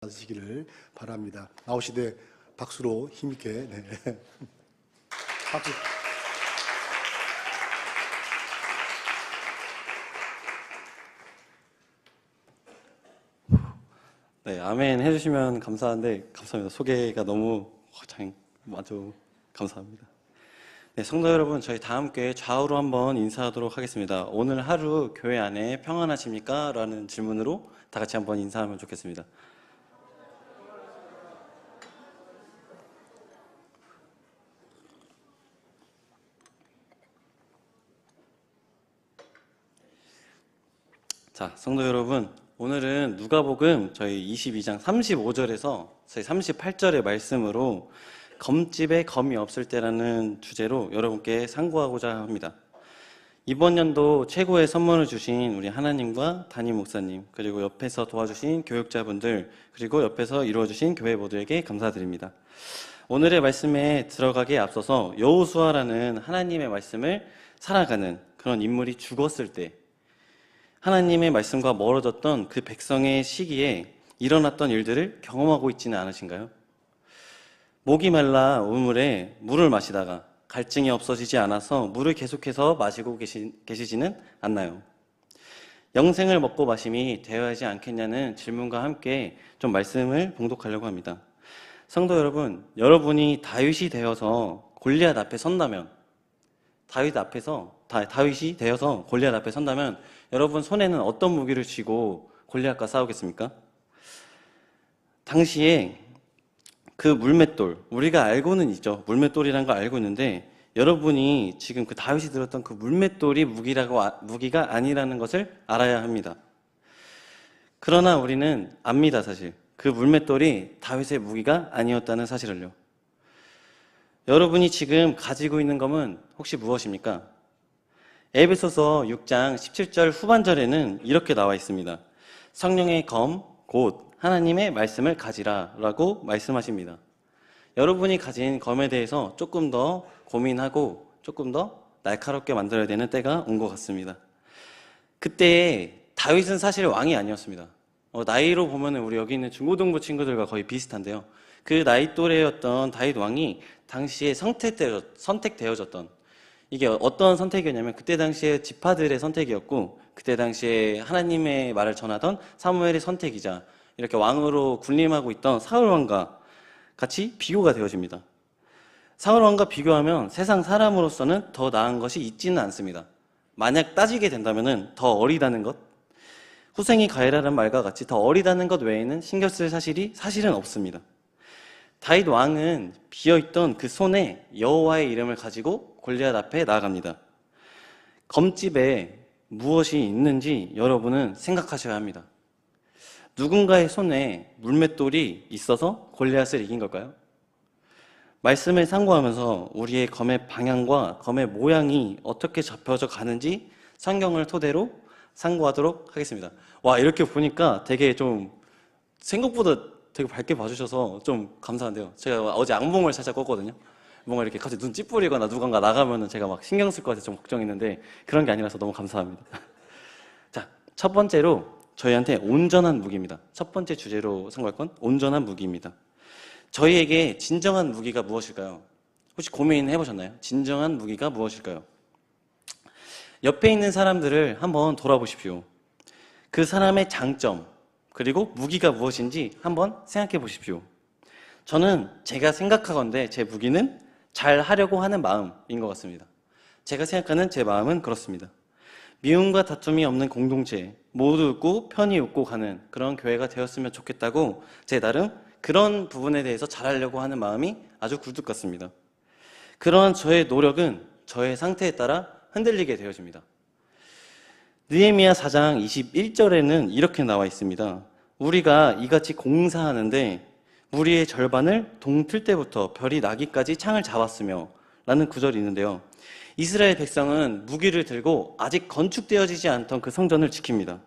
받으시기를 바랍니다. 나오시되 박수로 힘있게. 네. 박수. 네, 아멘 해주시면 감사한데 감사합니다. 소개가 너무 아주 감사합니다. 네, 성도 여러분, 저희 다 함께 좌우로 한번 인사하도록 하겠습니다. 오늘 하루 교회 안에 평안하십니까? 라는 질문으로 다 같이 한번 인사하면 좋겠습니다. 자, 성도 여러분, 오늘은 누가복음 저희 22장 35절에서 저희 38절의 말씀으로 검집에 검이 없을 때라는 주제로 여러분께 상고하고자 합니다. 이번 연도 최고의 선물을 주신 우리 하나님과 담임 목사님, 그리고 옆에서 도와주신 교육자분들, 그리고 옆에서 이루어주신 교회 모두에게 감사드립니다. 오늘의 말씀에 들어가기에 앞서서 여호수아라는 하나님의 말씀을 살아가는 그런 인물이 죽었을 때 하나님의 말씀과 멀어졌던 그 백성의 시기에 일어났던 일들을 경험하고 있지는 않으신가요? 목이 말라 우물에 물을 마시다가 갈증이 없어지지 않아서 물을 계속해서 마시고 계시지는 않나요? 영생을 먹고 마심이 되어야지 않겠냐는 질문과 함께 좀 말씀을 봉독하려고 합니다. 성도 여러분, 여러분이 다윗이 되어서 골리앗 앞에 선다면, 다윗이 되어서 골리앗 앞에 선다면 여러분 손에는 어떤 무기를 쥐고 골리앗과 싸우겠습니까? 당시에 그 물맷돌, 우리가 알고는 있죠. 물맷돌이라는 걸 알고 있는데 여러분이 지금 그 다윗이 들었던 그 물맷돌이 무기가 아니라는 것을 알아야 합니다. 그러나 우리는 압니다, 사실. 그 물맷돌이 다윗의 무기가 아니었다는 사실을요. 여러분이 지금 가지고 있는 검은 혹시 무엇입니까? 에베소서 6장 17절 후반절에는 이렇게 나와 있습니다. 성령의 검, 곧 하나님의 말씀을 가지라 라고 말씀하십니다. 여러분이 가진 검에 대해서 조금 더 고민하고 조금 더 날카롭게 만들어야 되는 때가 온 것 같습니다. 그때 다윗은 사실 왕이 아니었습니다. 나이로 보면 우리 여기 있는 중고등부 친구들과 거의 비슷한데요. 그 나이 또래였던 다윗 왕이 당시에 선택되어졌던, 이게 어떤 선택이었냐면 그때 당시에 지파들의 선택이었고 그때 당시에 하나님의 말을 전하던 사무엘의 선택이자 이렇게 왕으로 군림하고 있던 사울 왕과 같이 비교가 되어집니다. 사울 왕과 비교하면 세상 사람으로서는 더 나은 것이 있지는 않습니다. 만약 따지게 된다면 더 어리다는 것, 후생이 가해라는 말과 같이 더 어리다는 것 외에는 신경 쓸 사실이 사실은 없습니다. 다윗 왕은 비어있던 그 손에 여호와의 이름을 가지고 골리앗 앞에 나아갑니다. 검집에 무엇이 있는지 여러분은 생각하셔야 합니다. 누군가의 손에 물맷돌이 있어서 골리앗을 이긴 걸까요? 말씀을 상고하면서 우리의 검의 방향과 검의 모양이 어떻게 잡혀져 가는지 성경을 토대로 상고하도록 하겠습니다. 와, 이렇게 보니까 되게 좀 생각보다 되게 밝게 봐주셔서 좀 감사한데요. 제가 어제 악몽을 살짝 꿨거든요. 뭔가 이렇게 갑자기 눈 찌푸리거나 누군가 나가면은 제가 막 신경 쓸 것 같아서 좀 걱정했는데 그런 게 아니라서 너무 감사합니다. 자, 첫 번째로 저희한테 온전한 무기입니다. 첫 번째 주제로 상고할 건 온전한 무기입니다. 저희에게 진정한 무기가 무엇일까요? 혹시 고민해 보셨나요? 진정한 무기가 무엇일까요? 옆에 있는 사람들을 한번 돌아보십시오. 그 사람의 장점, 그리고 무기가 무엇인지 한번 생각해 보십시오. 저는 제가 생각하건대 제 무기는 잘 하려고 하는 마음인 것 같습니다. 제가 생각하는 제 마음은 그렇습니다. 미움과 다툼이 없는 공동체, 모두 웃고 편히 웃고 가는 그런 교회가 되었으면 좋겠다고 제 나름 그런 부분에 대해서 잘하려고 하는 마음이 아주 굴뚝 같습니다. 그러한 저의 노력은 저의 상태에 따라 흔들리게 되어집니다. 느헤미야 4장 21절에는 이렇게 나와 있습니다. 우리가 이같이 공사하는데 무리의 절반을 동틀 때부터 별이 나기까지 창을 잡았으며 라는 구절이 있는데요. 이스라엘 백성은 무기를 들고 아직 건축되어지지 않던 그 성전을 지킵니다.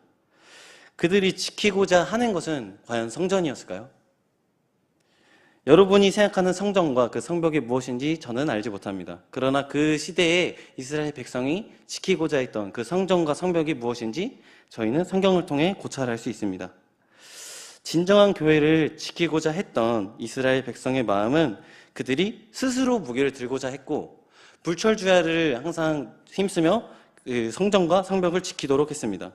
그들이 지키고자 하는 것은 과연 성전이었을까요? 여러분이 생각하는 성전과 그 성벽이 무엇인지 저는 알지 못합니다. 그러나 그 시대에 이스라엘 백성이 지키고자 했던 그 성전과 성벽이 무엇인지 저희는 성경을 통해 고찰할 수 있습니다. 진정한 교회를 지키고자 했던 이스라엘 백성의 마음은 그들이 스스로 무기를 들고자 했고 불철주야를 항상 힘쓰며 그 성전과 성벽을 지키도록 했습니다.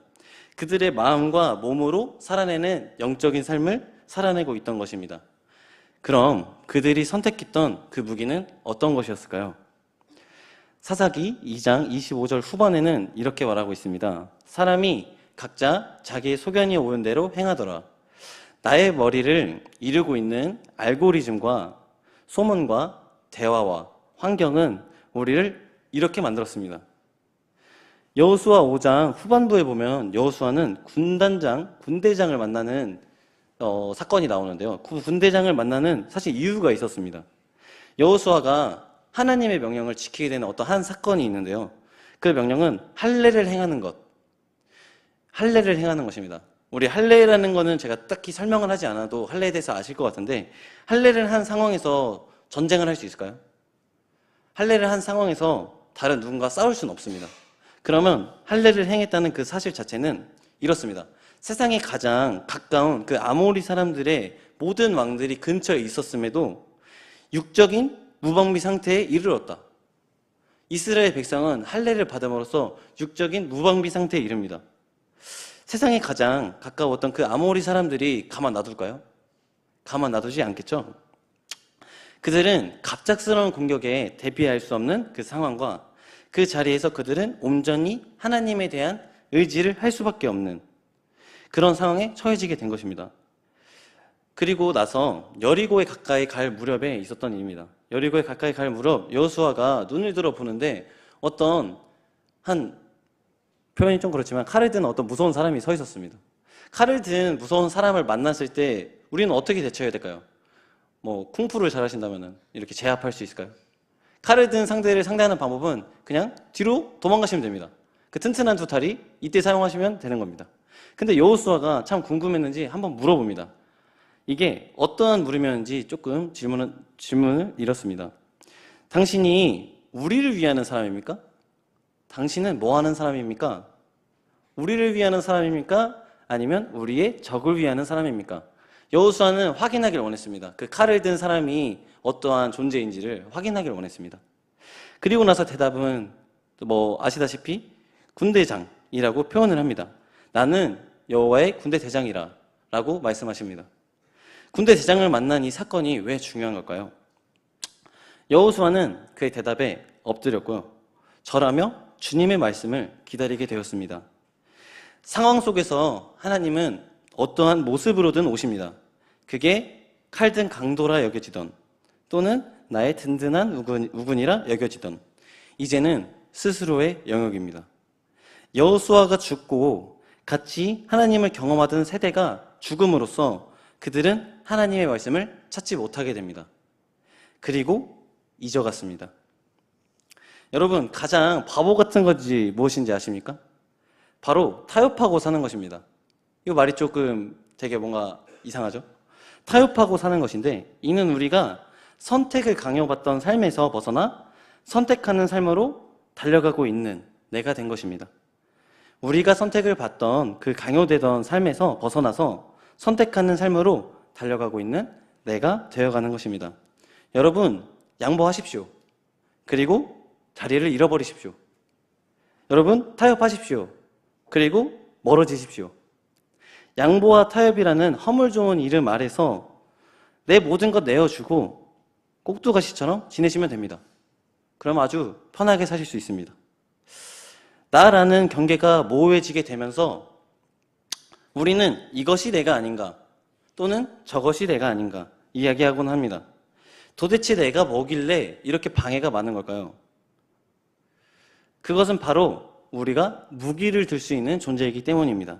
그들의 마음과 몸으로 살아내는 영적인 삶을 살아내고 있던 것입니다. 그럼 그들이 선택했던 그 무기는 어떤 것이었을까요? 사사기 2장 25절 후반에는 이렇게 말하고 있습니다. 사람이 각자 자기의 소견이 옳은 대로 행하더라. 나의 머리를 이루고 있는 알고리즘과 소문과 대화와 환경은 우리를 이렇게 만들었습니다. 여호수아 5장 후반부에 보면 여호수아는 군대장을 만나는 사건이 나오는데요. 그 군대장을 만나는 사실 이유가 있었습니다. 여호수아가 하나님의 명령을 지키게 되는 어떤 한 사건이 있는데요. 그 명령은 할례를 행하는 것. 할례를 행하는 것입니다. 우리 할례라는 거는 제가 딱히 설명을 하지 않아도 할례에 대해서 아실 것 같은데 할례를 한 상황에서 전쟁을 할 수 있을까요? 할례를 한 상황에서 다른 누군가 싸울 수는 없습니다. 그러면 할례를 행했다는 그 사실 자체는 이렇습니다. 세상에 가장 가까운 그 아모리 사람들의 모든 왕들이 근처에 있었음에도 육적인 무방비 상태에 이르렀다. 이스라엘 백성은 할례를 받음으로써 육적인 무방비 상태에 이릅니다. 세상에 가장 가까웠던 그 아모리 사람들이 가만 놔둘까요? 가만 놔두지 않겠죠? 그들은 갑작스러운 공격에 대비할 수 없는 그 상황과 그 자리에서 그들은 온전히 하나님에 대한 의지를 할 수밖에 없는 그런 상황에 처해지게 된 것입니다. 그리고 나서 여리고에 가까이 갈 무렵에 있었던 일입니다. 여리고에 가까이 갈 무렵 여호수아가 눈을 들어 보는데 어떤 한 표현이 좀 그렇지만 칼을 든 어떤 무서운 사람이 서 있었습니다. 칼을 든 무서운 사람을 만났을 때 우리는 어떻게 대처해야 될까요? 뭐 쿵푸를 잘하신다면 이렇게 제압할 수 있을까요? 칼을 든 상대를 상대하는 방법은 그냥 뒤로 도망가시면 됩니다. 그 튼튼한 두 다리 이때 사용하시면 되는 겁니다. 근데 여호수아가 참 궁금했는지 한번 물어봅니다. 이게 어떠한 물음이었는지 조금 질문을 잃었습니다. 당신이 우리를 위하는 사람입니까? 당신은 뭐 하는 사람입니까? 우리를 위하는 사람입니까? 아니면 우리의 적을 위하는 사람입니까? 여호수아는 확인하기를 원했습니다. 그 칼을 든 사람이 어떠한 존재인지를 확인하기를 원했습니다. 그리고 나서 대답은 뭐 아시다시피 군대장이라고 표현을 합니다. 나는 여호와의 군대 대장이라 라고 말씀하십니다. 군대 대장을 만난 이 사건이 왜 중요한 걸까요? 여호수아는 그의 대답에 엎드렸고요. 절하며 주님의 말씀을 기다리게 되었습니다. 상황 속에서 하나님은 어떠한 모습으로든 오십니다. 그게 칼든 강도라 여겨지던 또는 나의 든든한 우군이라 여겨지던 이제는 스스로의 영역입니다. 여호수아가 죽고 같이 하나님을 경험하던 세대가 죽음으로써 그들은 하나님의 말씀을 찾지 못하게 됩니다. 그리고 잊어갔습니다. 여러분, 가장 바보 같은 것이 무엇인지 아십니까? 바로 타협하고 사는 것입니다. 이 말이 조금 되게 뭔가 이상하죠? 타협하고 사는 것인데 이는 우리가 선택을 강요받던 삶에서 벗어나 선택하는 삶으로 달려가고 있는 내가 된 것입니다. 우리가 선택을 받던 그 강요되던 삶에서 벗어나서 선택하는 삶으로 달려가고 있는 내가 되어가는 것입니다. 여러분, 양보하십시오. 그리고 자리를 잃어버리십시오. 여러분, 타협하십시오. 그리고 멀어지십시오. 양보와 타협이라는 허물 좋은 이름 아래서 내 모든 것 내어주고 꼭두가시처럼 지내시면 됩니다. 그럼 아주 편하게 사실 수 있습니다. 나라는 경계가 모호해지게 되면서 우리는 이것이 내가 아닌가 또는 저것이 내가 아닌가 이야기하곤 합니다. 도대체 내가 뭐길래 이렇게 방해가 많은 걸까요? 그것은 바로 우리가 무기를 들 수 있는 존재이기 때문입니다.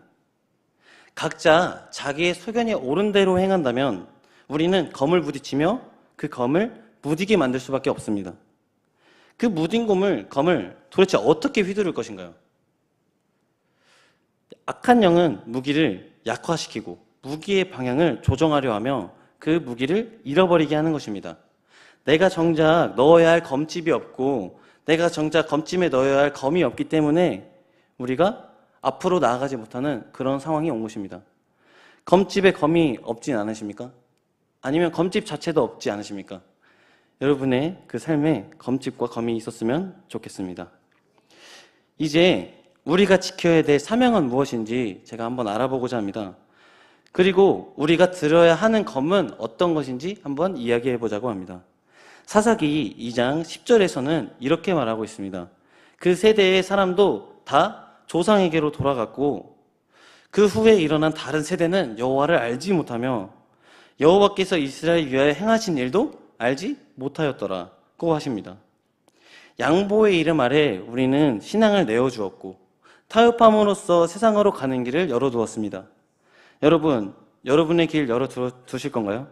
각자 자기의 소견에 옳은 대로 행한다면 우리는 검을 부딪히며 그 검을 무디게 만들 수밖에 없습니다. 그 무딘 검을 도대체 어떻게 휘두를 것인가요? 악한 영은 무기를 약화시키고 무기의 방향을 조정하려 하며 그 무기를 잃어버리게 하는 것입니다. 내가 정작 넣어야 할 검집이 없고 내가 정작 검집에 넣어야 할 검이 없기 때문에 우리가 앞으로 나아가지 못하는 그런 상황이 온 것입니다. 검집에 검이 없진 않으십니까? 아니면 검집 자체도 없지 않으십니까? 여러분의 그 삶에 검집과 검이 있었으면 좋겠습니다. 이제 우리가 지켜야 될 사명은 무엇인지 제가 한번 알아보고자 합니다. 그리고 우리가 들어야 하는 검은 어떤 것인지 한번 이야기해 보자고 합니다. 사사기 2장 10절에서는 이렇게 말하고 있습니다. 그 세대의 사람도 다 조상에게로 돌아갔고 그 후에 일어난 다른 세대는 여호와를 알지 못하며 여호와께서 이스라엘 위하여 행하신 일도 알지 못하였더라고 하십니다. 양보의 이름 아래 우리는 신앙을 내어주었고 타협함으로써 세상으로 가는 길을 열어두었습니다. 여러분, 여러분의 길 열어두실 건가요?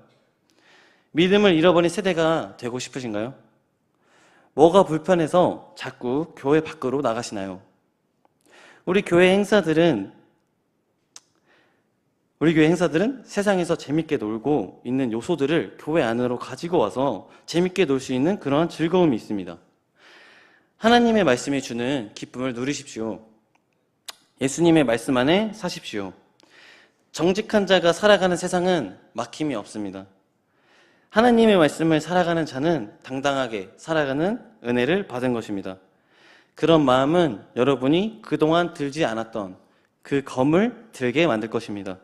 믿음을 잃어버린 세대가 되고 싶으신가요? 뭐가 불편해서 자꾸 교회 밖으로 나가시나요? 우리 교회 행사들은 세상에서 재밌게 놀고 있는 요소들을 교회 안으로 가지고 와서 재밌게 놀 수 있는 그러한 즐거움이 있습니다. 하나님의 말씀이 주는 기쁨을 누리십시오. 예수님의 말씀 안에 사십시오. 정직한 자가 살아가는 세상은 막힘이 없습니다. 하나님의 말씀을 살아가는 자는 당당하게 살아가는 은혜를 받은 것입니다. 그런 마음은 여러분이 그동안 들지 않았던 그 검을 들게 만들 것입니다.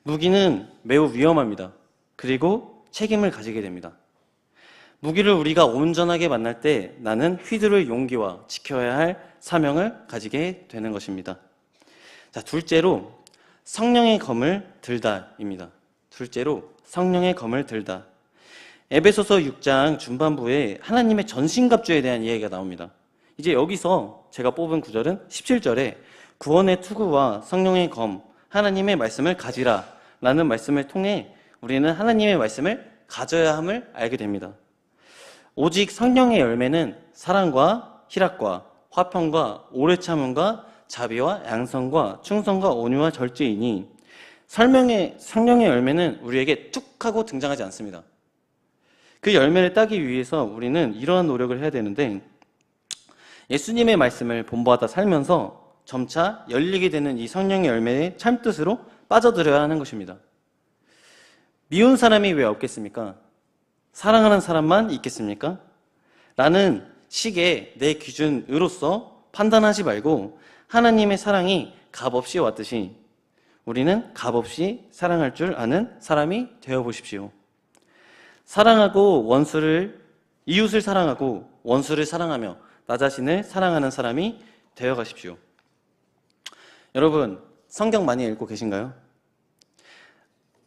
무기는 매우 위험합니다. 그리고 책임을 가지게 됩니다. 무기를 우리가 온전하게 만날 때 나는 휘두를 용기와 지켜야 할 사명을 가지게 되는 것입니다. 자, 둘째로 성령의 검을 들다입니다. 둘째로 성령의 검을 들다. 에베소서 6장 중반부에 하나님의 전신갑주에 대한 이야기가 나옵니다. 이제 여기서 제가 뽑은 구절은 17절에 구원의 투구와 성령의 검, 하나님의 말씀을 가지라 라는 말씀을 통해 우리는 하나님의 말씀을 가져야 함을 알게 됩니다. 오직 성령의 열매는 사랑과 희락과 화평과 오래 참음과 자비와 양성과 충성과 온유와 절제이니 성령의 열매는 우리에게 툭 하고 등장하지 않습니다. 그 열매를 따기 위해서 우리는 이러한 노력을 해야 되는데 예수님의 말씀을 본받아 살면서 점차 열리게 되는 이 성령의 열매의 참뜻으로 빠져들어야 하는 것입니다. 미운 사람이 왜 없겠습니까? 사랑하는 사람만 있겠습니까? 라는 식의 내 기준으로서 판단하지 말고 하나님의 사랑이 값없이 왔듯이 우리는 값없이 사랑할 줄 아는 사람이 되어보십시오. 이웃을 사랑하고 원수를 사랑하며 나 자신을 사랑하는 사람이 되어가십시오. 여러분, 성경 많이 읽고 계신가요?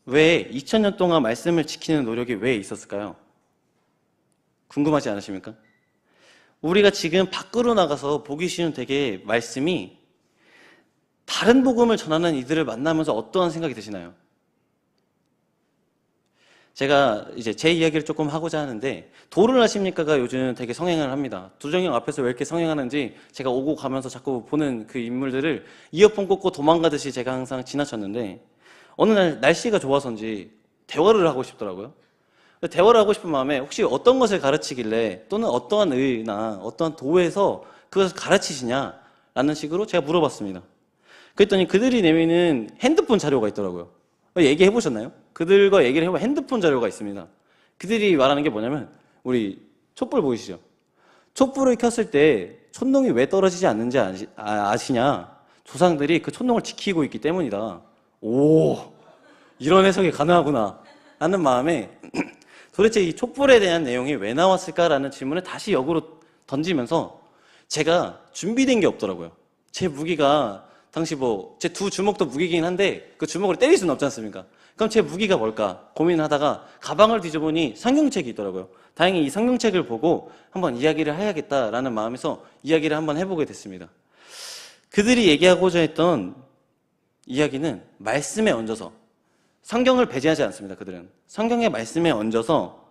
왜 2000년 동안 말씀을 지키는 노력이 왜 있었을까요? 궁금하지 않으십니까? 우리가 지금 밖으로 나가서 보기 쉬운 되게 말씀이 다른 복음을 전하는 이들을 만나면서 어떠한 생각이 드시나요? 제가 이제 제 이야기를 조금 하고자 하는데 도를 아십니까가 요즘 되게 성행을 합니다. 두정형 앞에서 왜 이렇게 성행하는지 제가 오고 가면서 자꾸 보는 그 인물들을 이어폰 꽂고 도망가듯이 제가 항상 지나쳤는데 어느 날 날씨가 좋아서인지 대화를 하고 싶더라고요. 대화를 하고 싶은 마음에 혹시 어떤 것을 가르치길래 또는 어떠한 의나 어떠한 도에서 그것을 가르치시냐라는 식으로 제가 물어봤습니다. 그랬더니 그들이 내미는 핸드폰 자료가 있더라고요. 얘기해 보셨나요? 그들과 얘기를 해보면 핸드폰 자료가 있습니다. 그들이 말하는 게 뭐냐면 우리 촛불 보이시죠? 촛불을 켰을 때 촛농이 왜 떨어지지 않는지 아시냐? 조상들이 그 촛농을 지키고 있기 때문이다. 오, 이런 해석이 가능하구나 라는 마음에 도대체 이 촛불에 대한 내용이 왜 나왔을까라는 질문을 다시 역으로 던지면서 제가 준비된 게 없더라고요. 제 무기가 당시 제 두 주먹도 무기긴 한데 그 주먹으로 때릴 수는 없지 않습니까? 그럼 제 무기가 뭘까 고민하다가 가방을 뒤져보니 성경책이 있더라고요. 다행히 이 성경책을 보고 한번 이야기를 해야겠다라는 마음에서 이야기를 한번 해보게 됐습니다. 그들이 얘기하고자 했던 이야기는 말씀에 얹어서 성경을 배제하지 않습니다. 그들은 성경의 말씀에 얹어서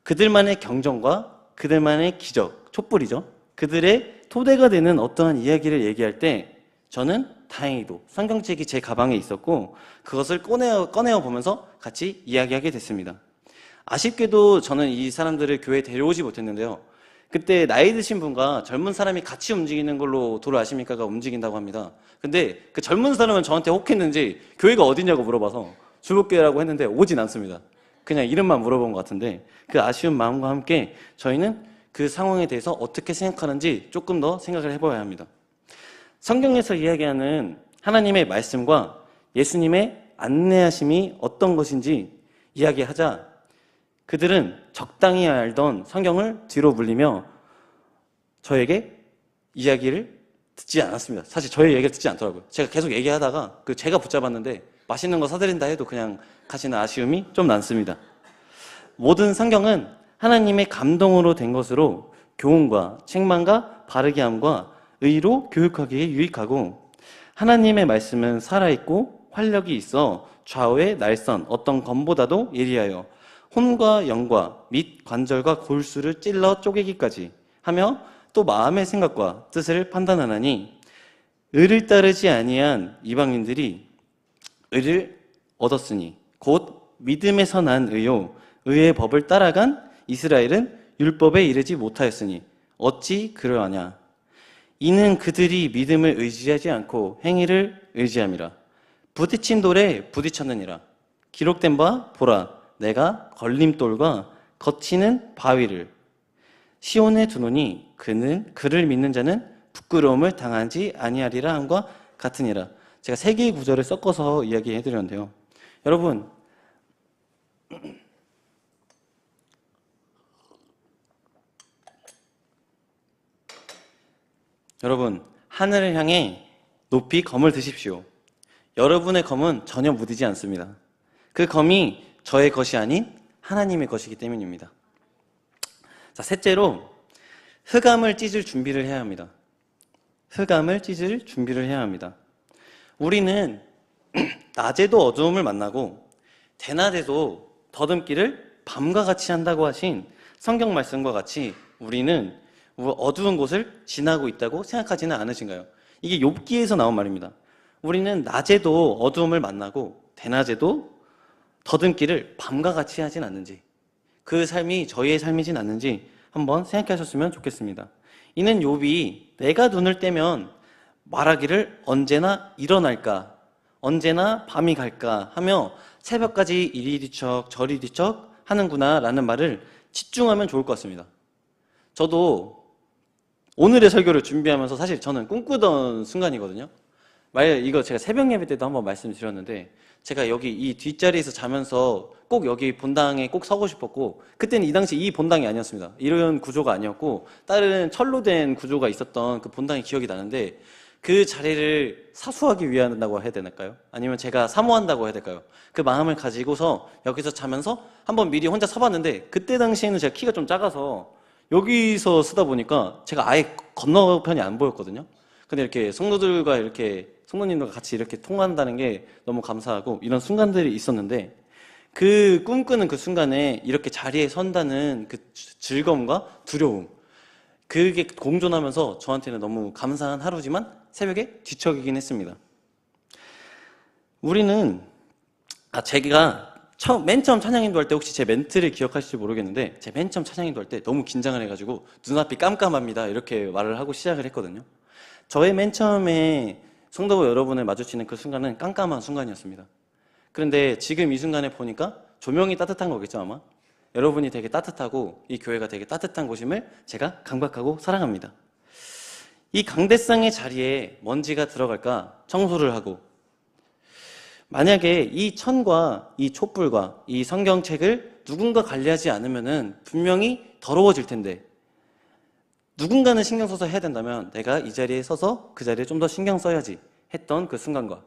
그들만의 경전과 그들만의 기적, 촛불이죠. 그들의 토대가 되는 어떠한 이야기를 얘기할 때 저는 다행히도 성경책이 제 가방에 있었고 그것을 꺼내어 보면서 같이 이야기하게 됐습니다. 아쉽게도 저는 이 사람들을 교회에 데려오지 못했는데요. 그때 나이 드신 분과 젊은 사람이 같이 움직이는 걸로 도를 아십니까가 움직인다고 합니다. 근데 그 젊은 사람은 저한테 혹했는지 교회가 어디냐고 물어봐서 주복교회라고 했는데 오진 않습니다. 그냥 이름만 물어본 것 같은데 그 아쉬운 마음과 함께 저희는 그 상황에 대해서 어떻게 생각하는지 조금 더 생각을 해봐야 합니다. 성경에서 이야기하는 하나님의 말씀과 예수님의 안내하심이 어떤 것인지 이야기하자 그들은 적당히 알던 성경을 뒤로 물리며 저에게 이야기를 듣지 않았습니다. 사실 저의 얘기를 듣지 않더라고요. 제가 계속 얘기하다가 제가 붙잡았는데 맛있는 거 사드린다 해도 그냥 가시는 아쉬움이 좀 남습니다. 모든 성경은 하나님의 감동으로 된 것으로 교훈과 책망과 바르게 함과 의로 교육하기에 유익하고 하나님의 말씀은 살아있고 활력이 있어 좌우의 날선 어떤 검보다도 예리하여 혼과 영과 및 관절과 골수를 찔러 쪼개기까지 하며 또 마음의 생각과 뜻을 판단하나니 의를 따르지 아니한 이방인들이 의를 얻었으니 곧 믿음에서 난 의요 의의 법을 따라간 이스라엘은 율법에 이르지 못하였으니 어찌 그러하냐 이는 그들이 믿음을 의지하지 않고 행위를 의지함이라 부딪힌 돌에 부딪혔느니라 기록된 바 보라 내가 걸림돌과 거치는 바위를 시온에 두노니 그를 믿는 자는 부끄러움을 당하지 아니하리라 함과 같으니라. 제가 세 개의 구절을 섞어서 이야기해 드렸는데요. 여러분 하늘을 향해 높이 검을 드십시오. 여러분의 검은 전혀 무디지 않습니다. 그 검이 저의 것이 아닌 하나님의 것이기 때문입니다. 자, 셋째로 흑암을 찢을 준비를 해야 합니다. 흑암을 찢을 준비를 해야 합니다. 우리는 낮에도 어두움을 만나고 대낮에도 더듬기를 밤과 같이 한다고 하신 성경 말씀과 같이 우리는 어두운 곳을 지나고 있다고 생각하지는 않으신가요? 이게 욥기에서 나온 말입니다. 우리는 낮에도 어두움을 만나고 대낮에도 더듬기를 밤과 같이 하진 않는지 그 삶이 저희의 삶이진 않는지 한번 생각하셨으면 좋겠습니다. 이는 욥이 내가 눈을 떼면 말하기를 언제나 일어날까 언제나 밤이 갈까 하며 새벽까지 이리 뒤척 저리 뒤척 하는구나 라는 말을 집중하면 좋을 것 같습니다. 저도 오늘의 설교를 준비하면서 사실 저는 꿈꾸던 순간이거든요. 이거 제가 새벽 예배 때도 한번 말씀드렸는데 제가 여기 이 뒷자리에서 자면서 꼭 여기 본당에 꼭 서고 싶었고 그때는 이 당시 이 본당이 아니었습니다. 이런 구조가 아니었고 다른 철로 된 구조가 있었던 그 본당이 기억이 나는데 그 자리를 사수하기 위한다고 해야 되나요? 아니면 제가 사모한다고 해야 될까요? 그 마음을 가지고서 여기서 자면서 한번 미리 혼자 서봤는데 그때 당시에는 제가 키가 좀 작아서 여기서 쓰다 보니까 제가 아예 건너편이 안 보였거든요. 근데 이렇게 성도님들과 같이 이렇게 통화한다는 게 너무 감사하고 이런 순간들이 있었는데 그 꿈꾸는 그 순간에 이렇게 자리에 선다는 그 즐거움과 두려움 그게 공존하면서 저한테는 너무 감사한 하루지만 새벽에 뒤척이긴 했습니다. 우리는 제가 맨 처음 찬양 인도할 때 혹시 제 멘트를 기억하실지 모르겠는데 제 맨 처음 찬양 인도할 때 너무 긴장을 해가지고 눈앞이 깜깜합니다 이렇게 말을 하고 시작을 했거든요. 저의 맨 처음에 성도 여러분을 마주치는 그 순간은 깜깜한 순간이었습니다. 그런데 지금 이 순간에 보니까 조명이 따뜻한 거겠죠 아마? 여러분이 되게 따뜻하고 이 교회가 되게 따뜻한 곳임을 제가 강박하고 사랑합니다. 이 강대상의 자리에 먼지가 들어갈까 청소를 하고 만약에 이 천과 이 촛불과 이 성경책을 누군가 관리하지 않으면은 분명히 더러워질 텐데 누군가는 신경 써서 해야 된다면 내가 이 자리에 서서 그 자리에 좀 더 신경 써야지 했던 그 순간과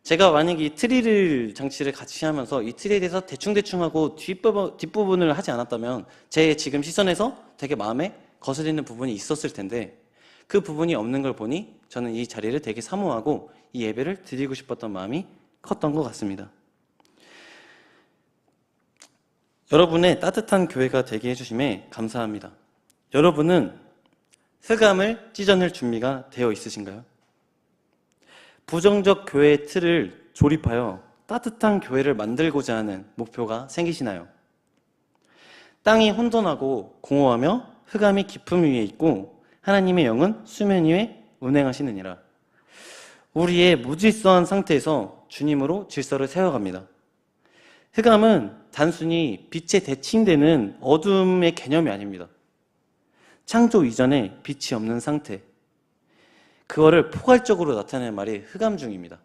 제가 만약에 이 트리를 장치를 같이 하면서 이 트리에 대해서 대충대충 하고 뒷부분을 하지 않았다면 제 지금 시선에서 되게 마음에 거슬리는 부분이 있었을 텐데 그 부분이 없는 걸 보니 저는 이 자리를 되게 사모하고 이 예배를 드리고 싶었던 마음이 컸던 것 같습니다. 여러분의 따뜻한 교회가 되게 해주심에 감사합니다. 여러분은 흑암을 찢어낼 준비가 되어 있으신가요? 부정적 교회의 틀을 조립하여 따뜻한 교회를 만들고자 하는 목표가 생기시나요? 땅이 혼돈하고 공허하며 흑암이 깊음 위에 있고 하나님의 영은 수면 위에 운행하시느니라. 우리의 무질서한 상태에서 주님으로 질서를 세워갑니다. 흑암은 단순히 빛에 대칭되는 어둠의 개념이 아닙니다. 창조 이전에 빛이 없는 상태, 그거를 포괄적으로 나타내는 말이 흑암중입니다.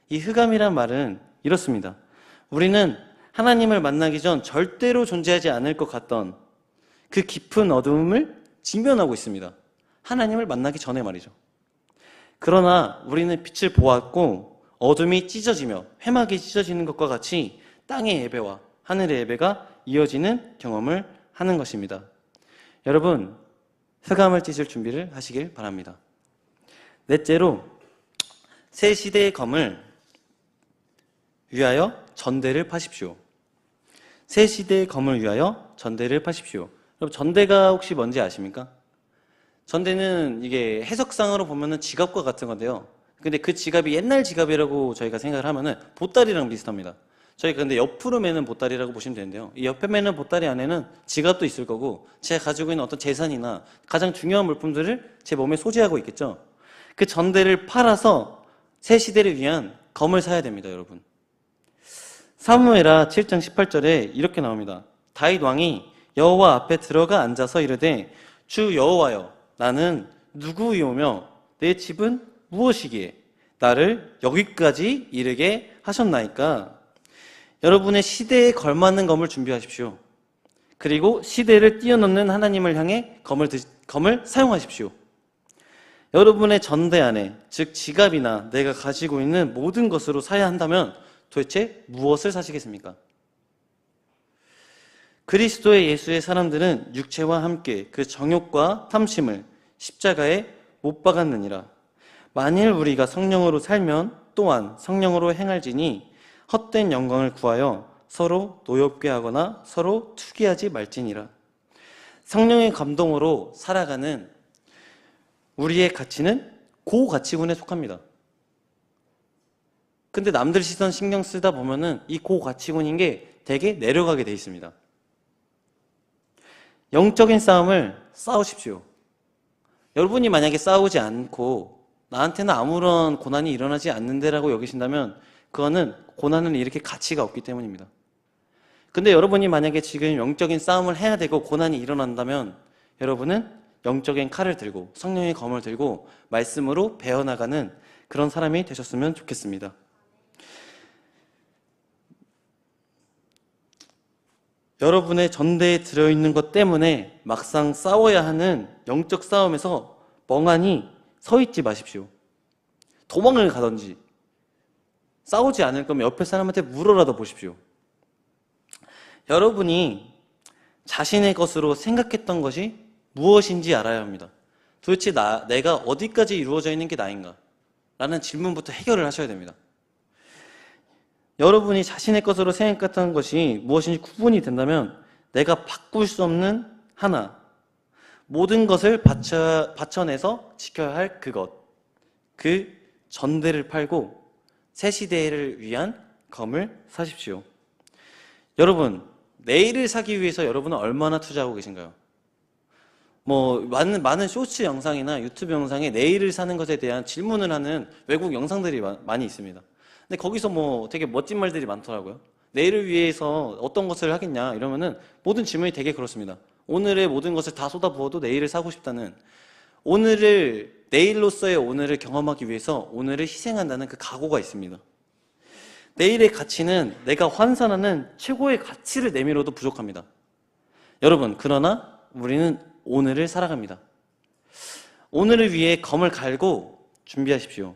이 흑암이란 말은 이렇습니다. 우리는 하나님을 만나기 전 절대로 존재하지 않을 것 같던 그 깊은 어둠을 직면하고 있습니다. 하나님을 만나기 전에 말이죠. 그러나 우리는 빛을 보았고 어둠이 찢어지며 회막이 찢어지는 것과 같이 땅의 예배와 하늘의 예배가 이어지는 경험을 하는 것입니다. 여러분, 흑암을 찢을 준비를 하시길 바랍니다. 넷째로, 새 시대의 검을 위하여 전대를 파십시오. 새 시대의 검을 위하여 전대를 파십시오. 여러분, 전대가 혹시 뭔지 아십니까? 전대는 이게 해석상으로 보면은 지갑과 같은 건데요. 근데 그 지갑이 옛날 지갑이라고 저희가 생각을 하면은 보따리랑 비슷합니다. 저희가 근데 옆으로 매는 보따리라고 보시면 되는데요. 이 옆에 매는 보따리 안에는 지갑도 있을 거고 제가 가지고 있는 어떤 재산이나 가장 중요한 물품들을 제 몸에 소지하고 있겠죠. 그 전대를 팔아서 새 시대를 위한 검을 사야 됩니다, 여러분. 사무엘하 7장 18절에 이렇게 나옵니다. 다윗 왕이 여호와 앞에 들어가 앉아서 이르되 주 여호와여, 나는 누구이오며 내 집은 무엇이기에 나를 여기까지 이르게 하셨나이까. 여러분의 시대에 걸맞는 검을 준비하십시오. 그리고 시대를 뛰어넘는 하나님을 향해 검을 사용하십시오. 여러분의 전대 안에, 즉 지갑이나 내가 가지고 있는 모든 것으로 사야 한다면 도대체 무엇을 사시겠습니까? 그리스도의 예수의 사람들은 육체와 함께 그 정욕과 탐심을 십자가에 못 박았느니라. 만일 우리가 성령으로 살면 또한 성령으로 행할지니 헛된 영광을 구하여 서로 노엽게 하거나 서로 투기하지 말지니라. 성령의 감동으로 살아가는 우리의 가치는 고가치군에 속합니다. 근데 남들 시선 신경 쓰다 보면은 이 고가치군인 게 되게 내려가게 돼 있습니다. 영적인 싸움을 싸우십시오. 여러분이 만약에 싸우지 않고 나한테는 아무런 고난이 일어나지 않는데라고 여기신다면 그거는 고난을 일으킬 가치가 없기 때문입니다. 근데 여러분이 만약에 지금 영적인 싸움을 해야 되고 고난이 일어난다면 여러분은 영적인 칼을 들고 성령의 검을 들고 말씀으로 배워나가는 그런 사람이 되셨으면 좋겠습니다. 여러분의 전대에 들어있는 것 때문에 막상 싸워야 하는 영적 싸움에서 멍하니 서 있지 마십시오. 도망을 가든지 싸우지 않을 거면 옆에 사람한테 물어라도 보십시오. 여러분이 자신의 것으로 생각했던 것이 무엇인지 알아야 합니다. 도대체 내가 어디까지 이루어져 있는 게 나인가? 라는 질문부터 해결을 하셔야 됩니다. 여러분이 자신의 것으로 생각했던 것이 무엇인지 구분이 된다면 내가 바꿀 수 없는 하나, 모든 것을 받쳐내서 지켜야 할 그것, 그 전대를 팔고 새 시대를 위한 검을 사십시오. 여러분, 내일을 사기 위해서 여러분은 얼마나 투자하고 계신가요? 많은 쇼츠 영상이나 유튜브 영상에 내일을 사는 것에 대한 질문을 하는 외국 영상들이 많이 있습니다. 근데 거기서 되게 멋진 말들이 많더라고요. 내일을 위해서 어떤 것을 하겠냐 이러면은 모든 질문이 되게 그렇습니다. 오늘의 모든 것을 다 쏟아부어도 내일을 사고 싶다는, 내일로서의 오늘을 경험하기 위해서 오늘을 희생한다는 그 각오가 있습니다. 내일의 가치는 내가 환산하는 최고의 가치를 내밀어도 부족합니다. 여러분, 그러나 우리는 오늘을 살아갑니다. 오늘을 위해 검을 갈고 준비하십시오.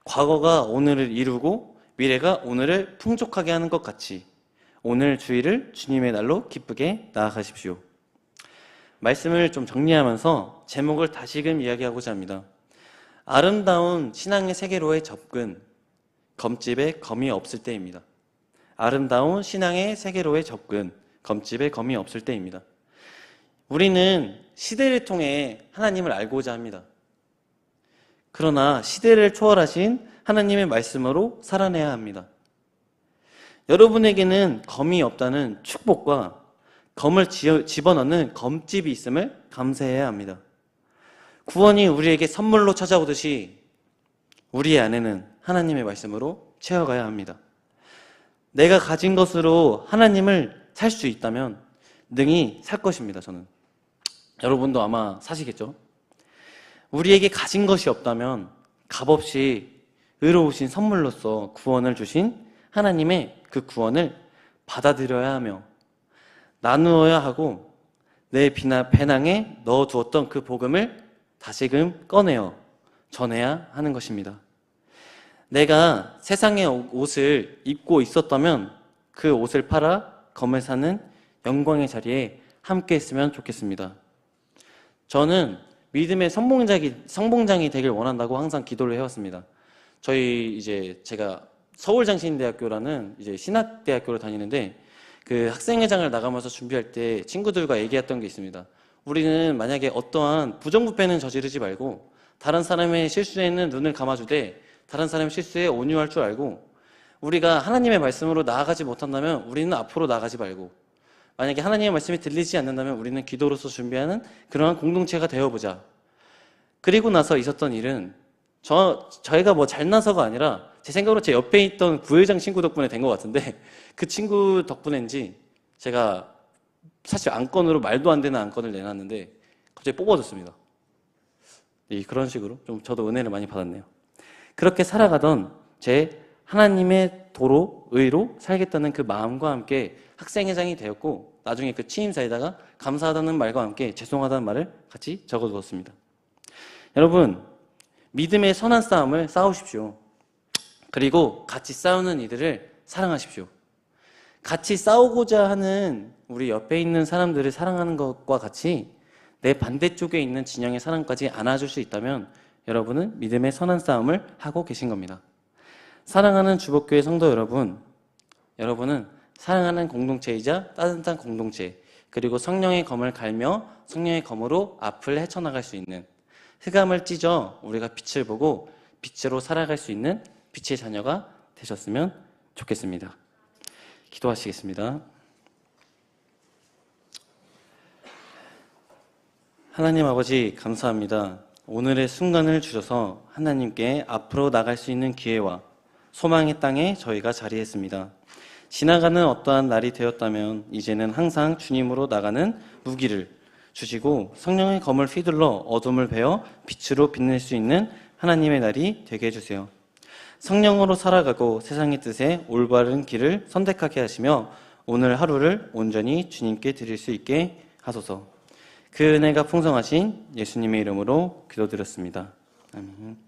과거가 오늘을 이루고 미래가 오늘을 풍족하게 하는 것 같이 오늘 주일을 주님의 날로 기쁘게 나아가십시오. 말씀을 좀 정리하면서 제목을 다시금 이야기하고자 합니다. 아름다운 신앙의 세계로의 접근, 검집에 검이 없을 때입니다. 아름다운 신앙의 세계로의 접근, 검집에 검이 없을 때입니다. 우리는 시대를 통해 하나님을 알고자 합니다. 그러나 시대를 초월하신 하나님의 말씀으로 살아내야 합니다. 여러분에게는 검이 없다는 축복과 검을 집어넣는 검집이 있음을 감사해야 합니다. 구원이 우리에게 선물로 찾아오듯이 우리의 안에는 하나님의 말씀으로 채워가야 합니다. 내가 가진 것으로 하나님을 살 수 있다면 능히 살 것입니다. 저는. 여러분도 아마 사시겠죠? 우리에게 가진 것이 없다면 값없이 의로우신 선물로서 구원을 주신 하나님의 그 구원을 받아들여야 하며 나누어야 하고 내 배낭에 넣어두었던 그 복음을 다시금 꺼내어 전해야 하는 것입니다. 내가 세상의 옷을 입고 있었다면 그 옷을 팔아 검을 사는 영광의 자리에 함께 했으면 좋겠습니다. 저는 믿음의 성봉장이 되길 원한다고 항상 기도를 해왔습니다. 제가 서울장신대학교라는 신학대학교를 다니는데 그 학생회장을 나가면서 준비할 때 친구들과 얘기했던 게 있습니다. 우리는 만약에 어떠한 부정부패는 저지르지 말고 다른 사람의 실수에는 눈을 감아주되 다른 사람의 실수에 온유할 줄 알고 우리가 하나님의 말씀으로 나아가지 못한다면 우리는 앞으로 나아가지 말고 만약에 하나님의 말씀이 들리지 않는다면 우리는 기도로서 준비하는 그러한 공동체가 되어보자. 그리고 나서 있었던 일은 저희가 뭐 잘나서가 아니라 제 생각으로 제 옆에 있던 부회장 친구 덕분에 된 것 같은데 그 친구 덕분인지 제가 사실 안건으로 말도 안 되는 안건을 내놨는데 갑자기 뽑아줬습니다. 그런 식으로 좀 저도 은혜를 많이 받았네요. 그렇게 살아가던 제 하나님의 도로, 의로 살겠다는 그 마음과 함께 학생회장이 되었고 나중에 그 취임사에다가 감사하다는 말과 함께 죄송하다는 말을 같이 적어두었습니다. 여러분, 믿음의 선한 싸움을 싸우십시오. 그리고 같이 싸우는 이들을 사랑하십시오. 같이 싸우고자 하는 우리 옆에 있는 사람들을 사랑하는 것과 같이 내 반대쪽에 있는 진영의 사랑까지 안아줄 수 있다면 여러분은 믿음의 선한 싸움을 하고 계신 겁니다. 사랑하는 주복교회 성도 여러분, 여러분은 사랑하는 공동체이자 따뜻한 공동체, 그리고 성령의 검을 갈며 성령의 검으로 앞을 헤쳐나갈 수 있는 흑암을 찢어 우리가 빛을 보고 빛으로 살아갈 수 있는 빛의 자녀가 되셨으면 좋겠습니다. 기도하시겠습니다. 하나님 아버지 감사합니다. 오늘의 순간을 주셔서 하나님께 앞으로 나갈 수 있는 기회와 소망의 땅에 저희가 자리했습니다. 지나가는 어떠한 날이 되었다면 이제는 항상 주님으로 나가는 무기를 주시고 성령의 검을 휘둘러 어둠을 베어 빛으로 빛낼 수 있는 하나님의 날이 되게 해주세요. 성령으로 살아가고 세상의 뜻에 올바른 길을 선택하게 하시며 오늘 하루를 온전히 주님께 드릴 수 있게 하소서. 그 은혜가 풍성하신 예수님의 이름으로 기도드렸습니다. 아멘.